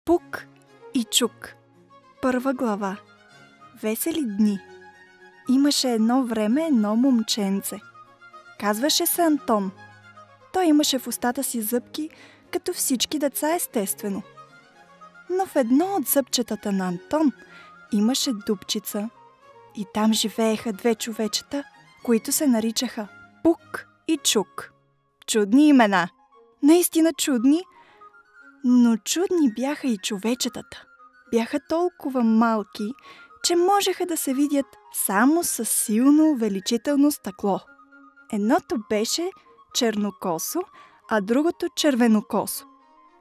Пук и Чук. Първа глава. Весели дни. Имаше едно време едно момченце. Казваше се Антон. Той имаше в устата си зъбки, като всички деца естествено. Но в едно от зъбчетата на Антон имаше дупчица. И там живееха две човечета, които се наричаха Пук и Чук. Чудни имена. Наистина чудни, но чудни бяха и човечетата. Бяха толкова малки, че можеха да се видят само със силно увеличително стъкло. Едното беше чернокосо, а другото червенокосо.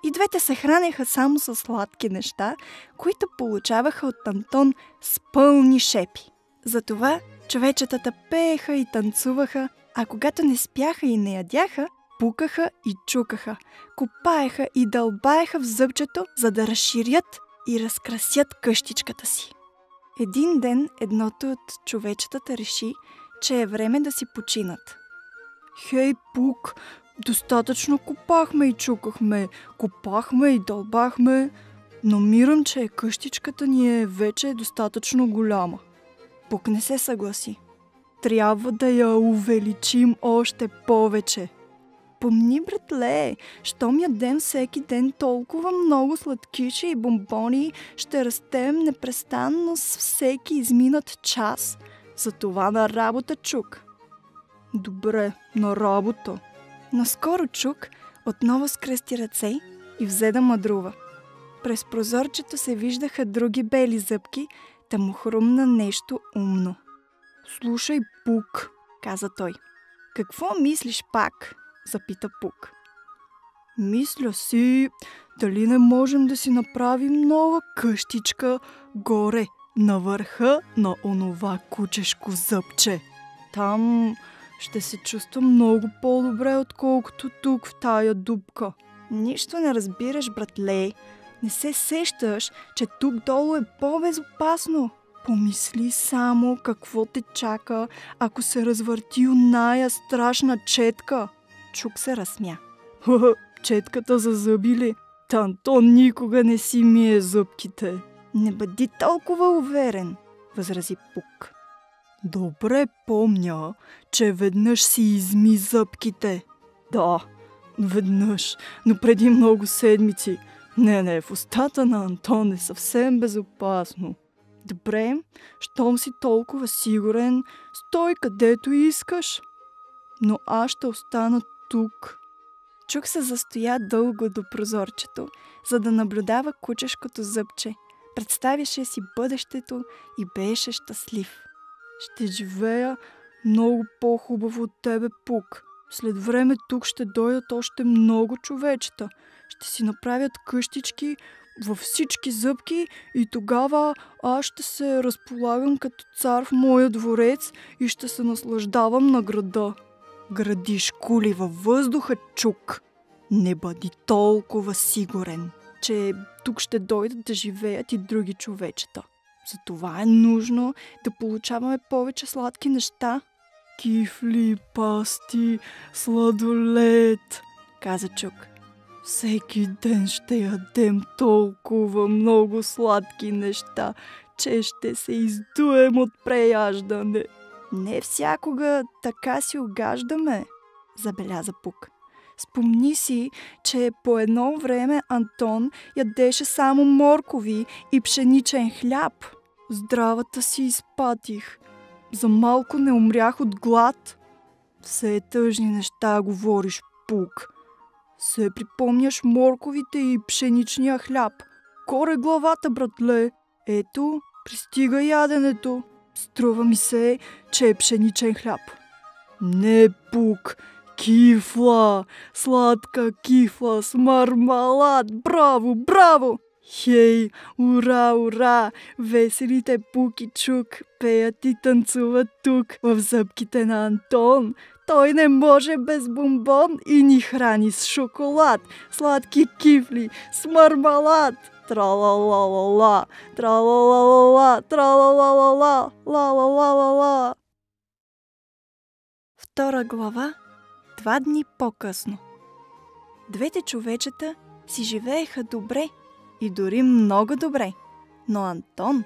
И двете се хранеха само с сладки неща, които получаваха от Антон с пълни шепи. Затова човечетата пееха и танцуваха, а когато не спяха и не ядяха, пукаха и чукаха, копаеха и дълбаеха в зъбчето, за да разширят и разкрасят къщичката си. Един ден едното от човечетата реши, че е време да си починат. Хей, Пук, достатъчно копахме и чукахме, копахме и дълбахме. Намирам, че къщичката ни вече достатъчно голяма. Пук не се съгласи. Трябва да я увеличим още повече. Помни, братле, щом ядем всеки ден толкова много сладкиши и бомбони, ще растем непрестанно с всеки изминат час. Затова на работа, Чук. Добре, на работа. Наскоро Чук отново скръсти ръце и взе да мъдрува. През прозорчето се виждаха други бели зъбки, та му хрумна нещо умно. Слушай, Пук, каза той. Какво мислиш пак? Запита Пук. Мисля си, дали не можем да си направим нова къщичка горе, на върха на онова кучешко зъбче. Там ще се чувствам много по-добре, отколкото тук в тая дупка. Нищо не разбираш, братле. Не се сещаш, че тук долу е по-безопасно. Помисли само какво те чака, ако се развърти оная страшна четка. Чук се разсмя. Четката за зъби ли? Антон никога не си мие зъбките. Не бъди толкова уверен, възрази Пук. Добре помня, че веднъж си изми зъбките. Да, веднъж, но преди много седмици. Не, в устата на Антон е съвсем безопасно. Добре, щом си толкова сигурен, стой където искаш. Но аз ще остана тук. Чук се застоя дълго до прозорчето, за да наблюдава кучешкото зъбче. Представяше си бъдещето и беше щастлив. Ще живея много по-хубаво от тебе, Пук. След време тук ще дойдат още много човечета. Ще си направят къщички във всички зъбки и тогава аз ще се разполагам като цар в моя дворец и ще се наслаждавам на града. Градиш кули във въздуха, Чук. Не бъди толкова сигурен, че тук ще дойдат да живеят и други човечета. Затова е нужно да получаваме повече сладки неща. Кифли, пасти, сладолед, каза Чук. Всеки ден ще ядем толкова много сладки неща, че ще се издуем от преяждане. Не всякога така си угаждаме, забеляза Пук. Спомни си, че по едно време Антон ядеше само моркови и пшеничен хляб. Здравата си изпатих. За малко не умрях от глад. Все тъжни неща говориш, Пук. Се припомняш морковите и пшеничния хляб. Коре главата, братле. Ето, пристига яденето. Струва ми се, че е пшеничен хляб. Не, Пук, кифла, сладка кифла с мармалад. Браво, браво! Хей, ура, ура! Веселите Пук и Чук пеят и танцуват тук, в зъбките на Антон. Той не може без бомбон и ни храни с шоколад, сладки кифли, с мармалад. Тра-ла-ла-ла-ла, тра-ла-ла-ла-ла, тра-ла-ла-ла-ла, ла-ла-ла-ла-ла. Втора глава. 2 дни по-късно. Двете човечета си живееха добре и дори много добре. Но Антон,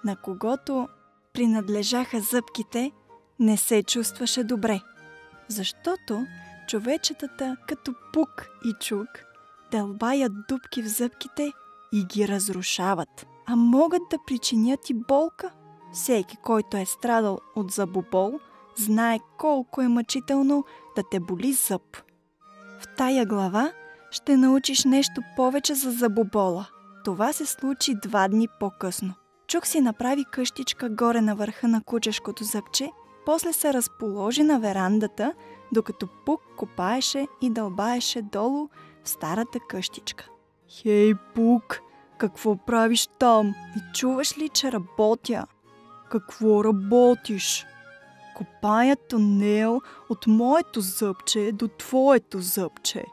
на когото принадлежаха зъбките, не се чувстваше добре. Защото човечетата като Пук и Чук дълбаят дупки в зъбките и ги разрушават, а могат да причинят и болка. Всеки, който е страдал от зъбобол, знае колко е мъчително да те боли зъб. В тая глава ще научиш нещо повече за зъбобола. Това се случи 2 дни по-късно. Чук си направи къщичка горе на върха на кучешкото зъбче, после се разположи на верандата, докато Пук копаеше и дълбаеше долу в старата къщичка. Хей, Пук, какво правиш там? Не чуваш ли, че работя? Какво работиш? Копая тунел от моето зъбче до твоето зъбче.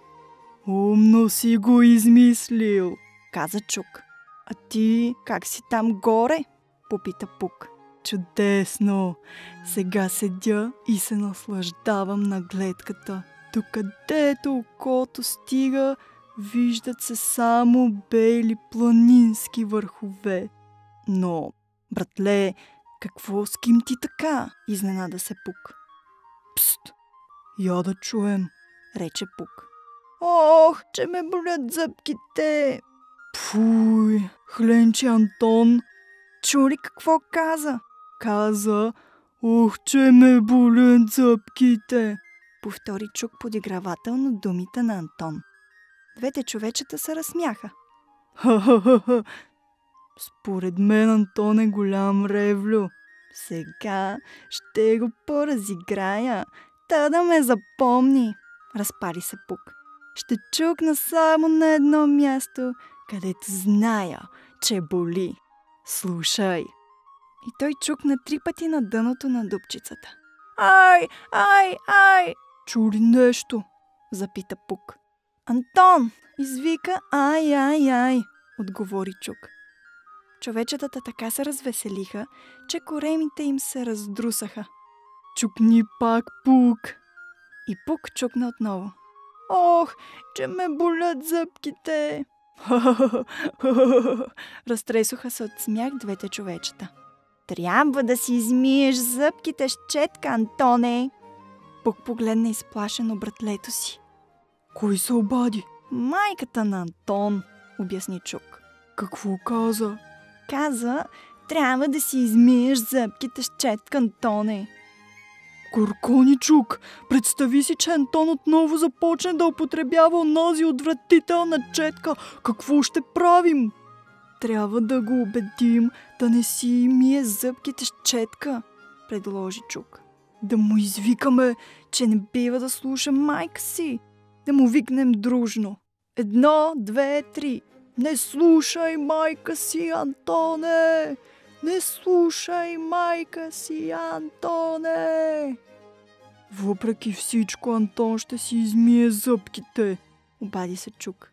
Умно си го измислил, каза Чук. А ти как си там горе? Попита Пук. Чудесно! Сега седя и се наслаждавам на гледката. Докъдето окото стига, виждат се само бели планински върхове. Но, братле, какво с ким ти така? Изненада се Пук. Пст! Я да чуем, рече Пук. Ох, че ме болят зъбките! Пфуй, хленче Антон! Чули какво каза? Каза, ох, че ме болят зъбките! Повтори Чук подигравателно думите на Антон. Двете човечета се разсмяха. Ха-ха-ха! Според мен Антон е голям ревлю. Сега ще го поразиграя, та да ме запомни. Разпали се Пук. Ще чукна само на едно място, където зная, че боли. Слушай. И той чукна 3 пъти на дъното на дупчицата. Ай, ай, ай! Чули нещо? Запита Пук. Антон! Извика ай, ай, ай! Отговори Чук. Човечетата така се развеселиха, че коремите им се раздрусаха. Чукни пак, Пук! И Пук чукна отново. Ох, че ме болят зъбките! Разтресоха се от смях двете човечета. Трябва да си измиеш зъбките с четка, Антоне! Пук погледна изплашено братлето си. Кой се обади? Майката на Антон, обясни Чук. Какво каза? Каза, трябва да си измиеш зъбките с четка, Антоне. Горкони, Чук, представи си, че Антон отново започне да употребява онази отвратителна четка. Какво ще правим? Трябва да го убедим да не си мие зъбките с четка, предложи Чук. Да му извикаме, че не бива да слуша майка си. Да му викнем дружно. 1, 2, 3. Не слушай майка си, Антоне! Не слушай майка си, Антоне! Въпреки всичко, Антон ще си измие зъбките, обади се Чук.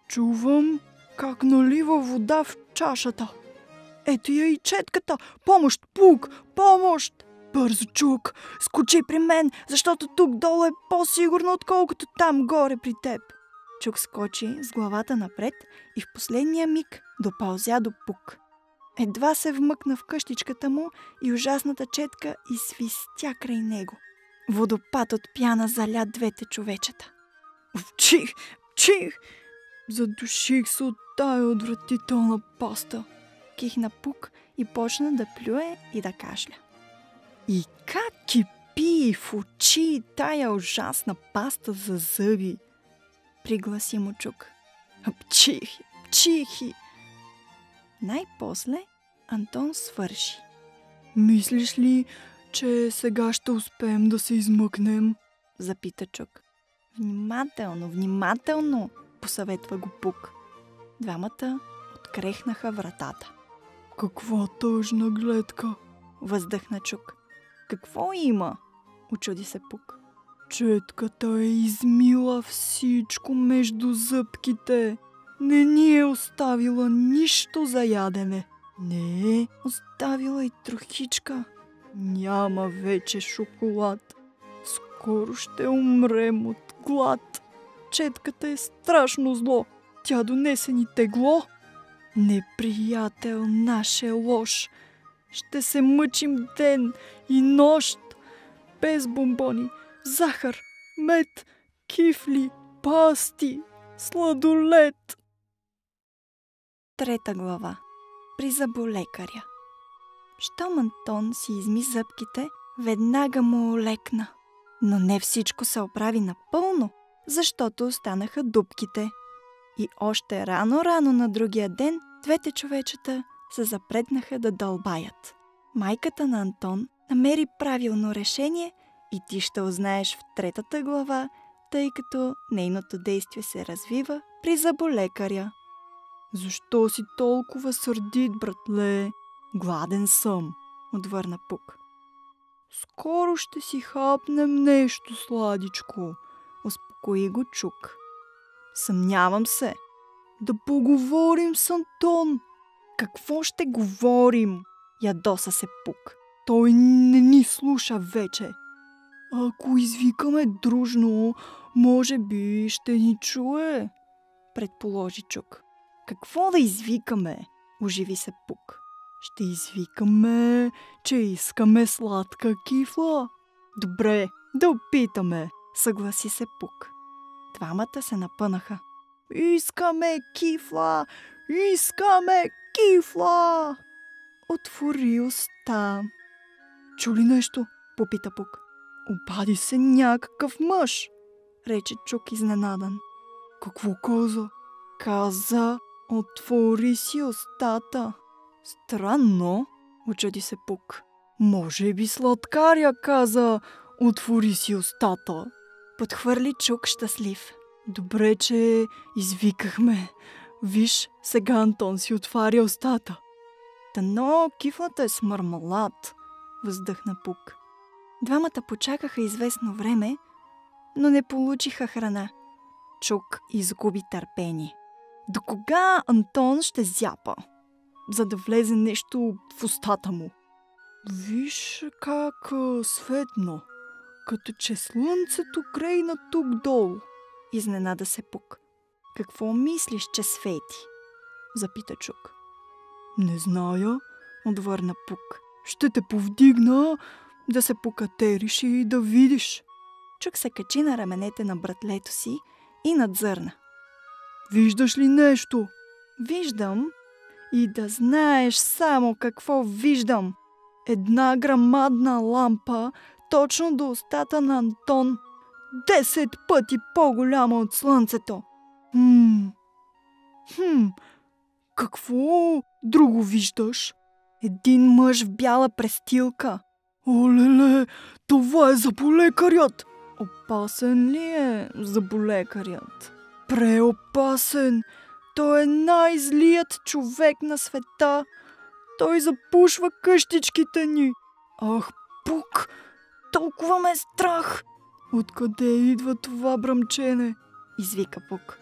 Чувам как налива вода в чашата. Ето я и четката. Помощ, Пук, помощ! Бързо, Чук, скочи при мен, защото тук долу е по-сигурно, отколкото там горе при теб. Чук скочи с главата напред и в последния миг допълзя до Пук. Едва се вмъкна в къщичката му и ужасната четка изсвистя край него. Водопад от пяна заля двете човечета. Вчих, вчих! Задуших се от тая отвратителна паста. Кихна Пук и почна да плюе и да кашля. И как кипи в очи тая ужасна паста за зъби! Пригласи му Чук. Пчихи, пчихи! Най-после Антон свърши. Мислиш ли, че сега ще успеем да се измъкнем? Запита Чук. Внимателно, внимателно, посъветва го Пук. Двамата открехнаха вратата. Каква тъжна гледка, въздъхна Чук. Какво има? Учуди се Пук. Четката е измила всичко между зъбките. Не ни е оставила нищо за ядене. Не е оставила и трохичка. Няма вече шоколад. Скоро ще умрем от глад. Четката е страшно зло. Тя донесе ни тегло. Неприятел наш е лош. Ще се мъчим ден и нощ. Без бомбони, захар, мед, кифли, пасти, сладолед. 3 глава. При зъболекаря. Щом Антон си изми зъбките, веднага му олекна. Но не всичко се оправи напълно, защото останаха дупките. И още рано на другия ден двете човечета се запретнаха да дълбаят. Майката на Антон намери правилно решение и ти ще узнаеш в 3 глава, тъй като нейното действие се развива при зъболекаря. Защо си толкова сърдит, братле? Гладен съм, отвърна Пук. Скоро ще си хапнем нещо сладичко, успокои го Чук. Съмнявам се. Да поговорим с Антон. Какво ще говорим? Ядоса се Пук. Той не ни слуша вече. Ако извикаме дружно, може би ще ни чуе, предположи Чук. Какво да извикаме? Оживи се Пук. Ще извикаме, че искаме сладка кифла. Добре, да опитаме, съгласи се Пук. Двамата се напънаха. Искаме кифла! Искаме кифла! Отвори уста. Чули нещо? Попита Пук. Обади се някакъв мъж, рече Чук изненадан. Какво каза? Каза, отвори си устата. Странно, учуди се Пук. Може би сладкаря каза, отвори си устата. Подхвърли Чук щастлив. Добре, че извикахме. Виж, сега Антон си отваря устата. Дано кифлата е с мармалад, въздъхна Пук. Двамата почакаха известно време, но не получиха храна. Чук изгуби търпение. До кога Антон ще зяпа, за да влезе нещо в устата му? Виж как светно, като че слънцето крейна тук долу. Изненада се Пук. Какво мислиш, че свети? Запита Чук. Не зная, отвърна Пук. Ще те повдигна да се покатериш и да видиш. Чук се качи на раменете на братлето си и надзърна. Виждаш ли нещо? Виждам. И да знаеш само какво виждам. Една грамадна лампа точно до устата на Антон. 10 пъти по-голяма от слънцето. Какво друго виждаш? Един мъж в бяла престилка. Олеле, това е зъболекарят! Опасен ли е зъболекарят? Преопасен! Той е най-злият човек на света. Той запушва къщичките ни. Ах, Пук, толкова ме е страх! Откъде идва това бръмчене? Извика Пук.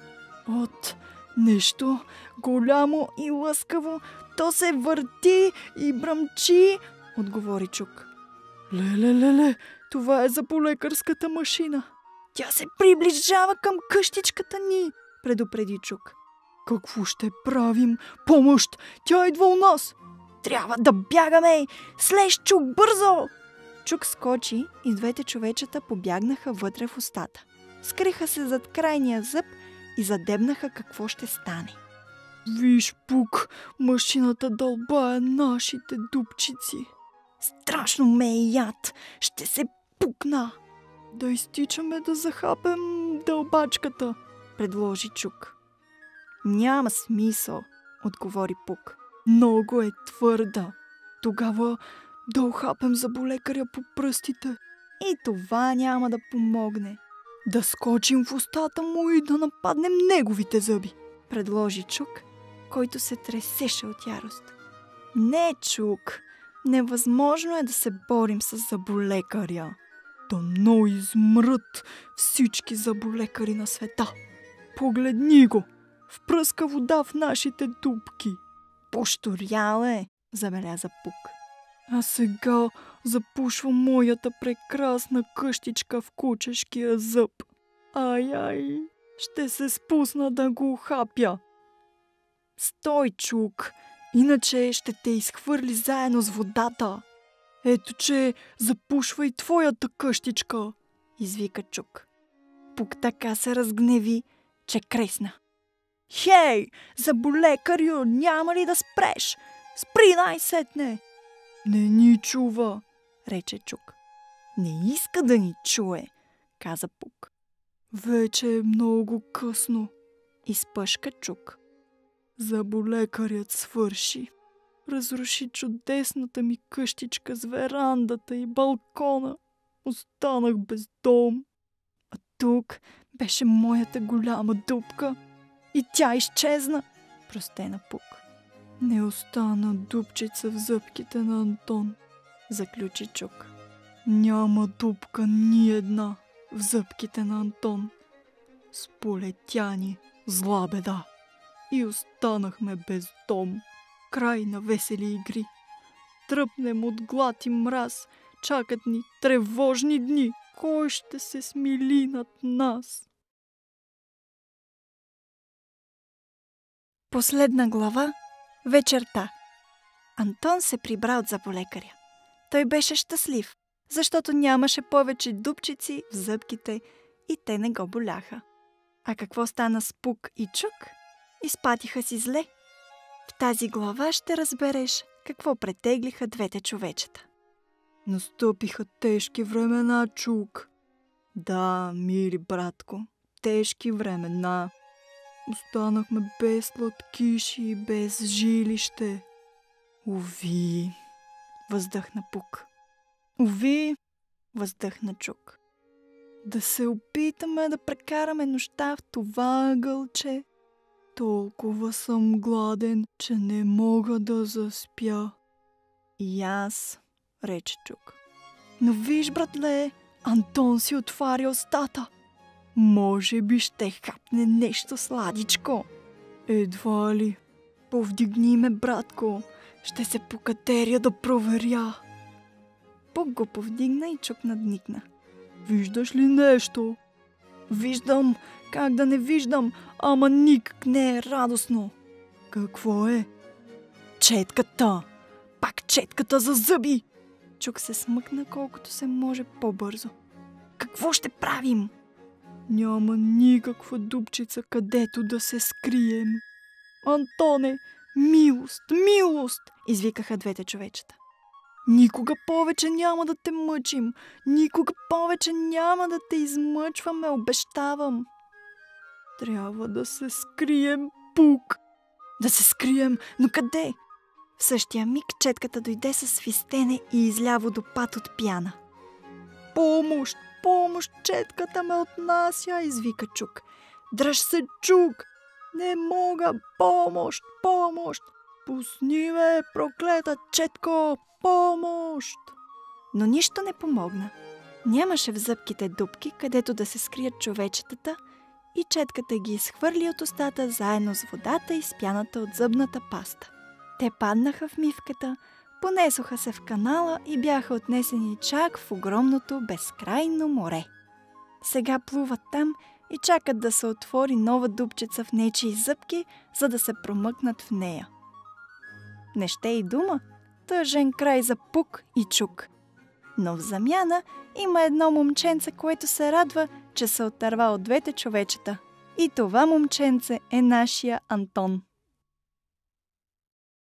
От нещо голямо и лъскаво. То се върти и бръмчи, отговори Чук. Леле, това е зъболекарската машина. Тя се приближава към къщичката ни, предупреди Чук. Какво ще правим? Помощ! Тя идва у нас! Трябва да бягаме! Слез, Чук, бързо! Чук скочи и двете човечета побягнаха вътре в устата. Скриха се зад крайния зъб и задебнаха какво ще стане. Виж, Пук, машината дълбае нашите дупчици. Страшно ме е яд! Ще се пукна! Да изтичаме да захапем дълбачката, предложи Чук. Няма смисъл, отговори Пук. Много е твърда. Тогава да ухапем зъболекаря по пръстите. И това няма да помогне. Да скочим в устата му и да нападнем неговите зъби, предложи Чук, който се тресеше от ярост. Не, Чук, невъзможно е да се борим с зъболекаря. Дано измрат всички зъболекари на света. Погледни го, впръска вода в нашите дупки. Пощорял е, забеляза Пук. А сега запушва моята прекрасна къщичка в кучешкия зъб. Ай, ще се спусна да го хапя. Стой, Чук, иначе ще те изхвърли заедно с водата. Ето, че запушва и твоята къщичка, извика Чук. Пук така се разгневи, че кресна. Хей, заболекарю, няма ли да спреш? Спри най-сетне! Не ни чува, рече Чук. Не иска да ни чуе, каза Пук. Вече е много късно, изпъшка Чук. Заболекарят свърши. Разруши чудесната ми къщичка с верандата и балкона. Останах без дом. А тук беше моята голяма дупка. И тя изчезна, простена Пук. Не остана дупчица в зъбките на Антон, заключи Чук. Няма дупка ни една в зъбките на Антон. Сполетя ни зла беда и останахме без дом. Край на весели игри. Тръпнем от глад и мраз, чакат ни тревожни дни. Кой ще се смили над нас? Последна глава. Вечерта. Антон се прибра от заболекаря. Той беше щастлив, защото нямаше повече дупчици в зъбките и те не го боляха. А какво стана с Пук и Чук? Изпатиха си зле. В тази глава ще разбереш какво претеглиха двете човечета. Настъпиха тежки времена, Чук. Да, мили братко, тежки времена. Останахме без сладкиши и без жилище. Уви, въздъхна Пук. Уви, въздъхна Чук. Да се опитаме да прекараме нощта в това ъгълче. Толкова съм гладен, че не мога да заспя. И аз, рече Чук. Но виж, братле, Антон си отваря устата. Може би ще хапне нещо сладичко. Едва ли. Повдигни ме, братко. Ще се покатеря да проверя. Пук го повдигна и Чук надникна. Виждаш ли нещо? Виждам. Как да не виждам? Ама никак не е радостно. Какво е? Четката. Пак четката за зъби. Чук се смъкна колкото се може по-бързо. Какво ще правим? Няма никаква дупчица, където да се скрием. Антоне, милост, милост, извикаха двете човечета. Никога повече няма да те мъчим. Никога повече няма да те измъчваме, обещавам. Трябва да се скрием, Пук. Да се скрием, но къде? В същия миг четката дойде със свистене и изля водопад от пяна. Помощ! Помощ, четката ме отнася, извика Чук. Дръж се, Чук! Не мога, помощ, помощ! Пусни ме, проклета четко, помощ! Но нищо не помогна. Нямаше в зъбките дупки, където да се скрият човечетата, и четката ги изхвърли от устата заедно с водата и с пяната от зъбната паста. Те паднаха в мивката, понесоха се в канала и бяха отнесени чак в огромното безкрайно море. Сега плуват там и чакат да се отвори нова дупчица в нечии зъбки, за да се промъкнат в нея. Не ще и дума, тъжен край за Пук и Чук. Но в замяна има едно момченце, което се радва, че се отърва от двете човечета. И това момченце е нашия Антон.